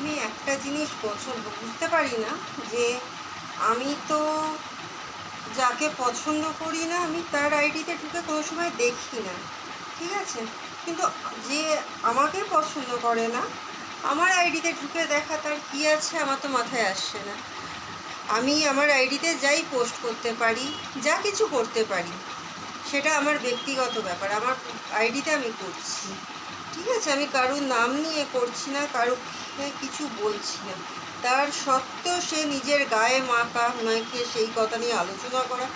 আমি একটা জিনিস বুঝতে পারি না যে আমি তো যাকে পছন্দ করি না আমি তার আইডিতে ঢুকে কোনো সময় দেখি না, ঠিক আছে? কিন্তু যে আমাকে পছন্দ করে না আমার আইডিতে ঢুকে দেখা তার কী আছে আমার তো মাথায় আসছে না। আমি আমার আইডিতে যাই পোস্ট করতে পারি, যা কিছু করতে পারি, সেটা আমার ব্যক্তিগত ব্যাপার। আমার আইডিতে আমি করছি, ঠিক আছে? আমি কারুর নাম নিয়ে করছি না, কারুকে কিছু বলছি না। তার সত্ত্বেও সে নিজের গায়ে মেখে সেই কথা নিয়ে আলোচনা করা,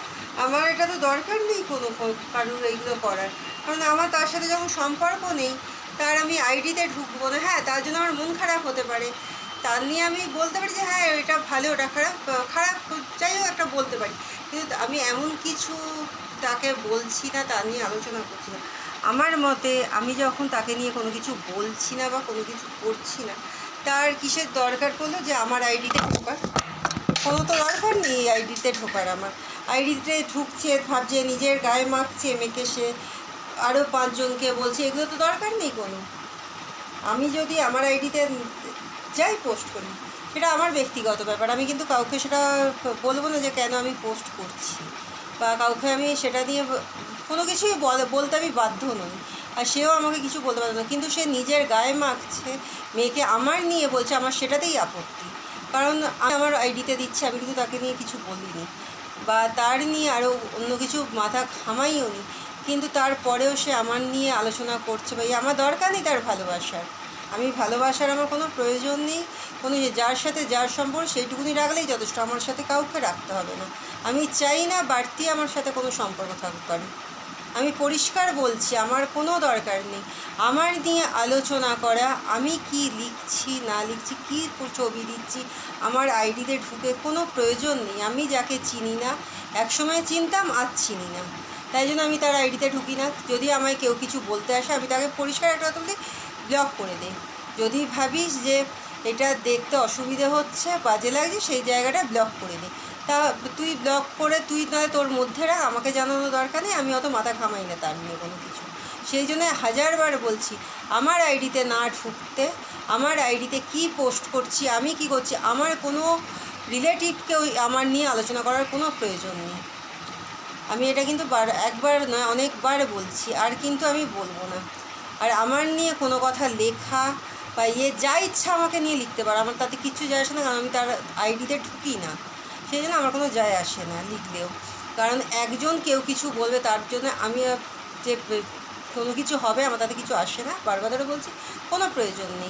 আমার এটা তো দরকার নেই কোনো কারুর এইগুলো করার। কারণ আমার তার সাথে যখন সম্পর্ক নেই, তার আমি আইডিতে ঢুকবো না। হ্যাঁ, তার জন্য আমার মন খারাপ হতে পারে, তার নিয়ে আমি বলতে পারি যে হ্যাঁ এটা ভালো ওটা খারাপ, খারাপ যাই হোক একটা বলতে পারি। কিন্তু আমি এমন কিছু তাকে বলছি না, তা নিয়ে আলোচনা করছি না। আমার মতে আমি যখন তাকে নিয়ে কোনো কিছু বলছি না বা কোনো কিছু করছি না, তার কিসের দরকার পড়লো যে আমার আইডিতে ঢোকার? কোনো তো দরকার নেই এই আইডিতে ঢোকার। আমার আইডিতে ঢুকছে, ভাবছে নিজের গায়ে মাখছে, মেখে সে আরও 5 জনকে বলছে, এগুলো তো দরকার নেই কোনো। আমি যদি আমার আইডিতে যাই পোস্ট করি, সেটা আমার ব্যক্তিগত ব্যাপার। আমি কিন্তু কাউকে সেটা বলবো না যে কেন আমি পোস্ট করছি, বা কাউকে আমি সেটা নিয়ে কোনো কিছুই বলতে আমি বাধ্য নই, আর সেও আমাকে কিছু বলতে পারবে না। কিন্তু সে নিজের গায়ে মাখছে, মেয়েকে আমার নিয়ে বলছে, আমার সেটাতেই আপত্তি। কারণ আমি আমার আইডিতে দিচ্ছি, আমি কিন্তু তাকে নিয়ে কিছু বলিনি বা তার নিয়ে আরও অন্য কিছু মাথা ঘামাইও নি, কিন্তু তারপরেও সে আমার নিয়ে আলোচনা করছে। ভাই, আমার দরকার নেই তার ভালোবাসার। আমি ভালোবাসার আমার কোনো প্রয়োজন নেই। কোনো যার সাথে যার সম্পর্ক সেইটুকুনি রাখলেই যথেষ্ট, আমার সাথে কাউকে রাখতে হবে না। আমি চাই না বাড়তি আমার সাথে কোনো সম্পর্ক থাকুক কারণ। আমি পরিষ্কার বলছি, আমার কোনো দরকার নেই আমার নিয়ে আলোচনা করা। আমি কি লিখছি না লিখছি, কী ছবি দিচ্ছি, আমার আইডিতে ঢুকে কোনো প্রয়োজন নেই। আমি যাকে চিনি না, একসময় চিনতাম, আজ চিনি না, তাই জন্য আমি তার আইডিতে ঢুকি না। যদি আমায় কেউ কিছু বলতে আসে, আমি তাকে পরিষ্কার একটা কথা বলি, ব্লক করে দিই। যদি ভাবিস যে এটা দেখতে অসুবিধে হচ্ছে, বাজে লাগছে, সেই জায়গাটা ব্লক করে দিই। তা তুই ব্লক করে তুই নয় তোর মধ্যে রাখ, আমাকে জানানো দরকার নেই। আমি অত মাথা ঘামাই না তার নিয়ে কোনো কিছু। সেই জন্য হাজারবার বলছি, আমার আইডিতে না ঢুকতে, আমার আইডিতে কি পোস্ট করছি, আমি কি করছি, আমার কোনো রিলেটিভকেও আমার নিয়ে আলোচনা করার কোনো প্রয়োজন নেই। আমি এটা কিন্তু একবার নয় অনেকবার বলছি, আর কিন্তু আমি বলবো না। আর আমার নিয়ে কোনো কথা লেখা বা যা ইচ্ছা আমাকে নিয়ে লিখতে পারে, আমার তাতে কিচ্ছু যায় আসে না, কারণ আমি তার আইডিতে ঢুকি না। সেই জন্য আমার কোনো যায় আসে না লিখলেও। কারণ একজন কেউ কিছু বলবে, তার জন্য আমি যে কোনো কিছু হবে আমার তাতে কিছু আসে না। বারবার ধরে বলছি, কোনো প্রয়োজন নেই।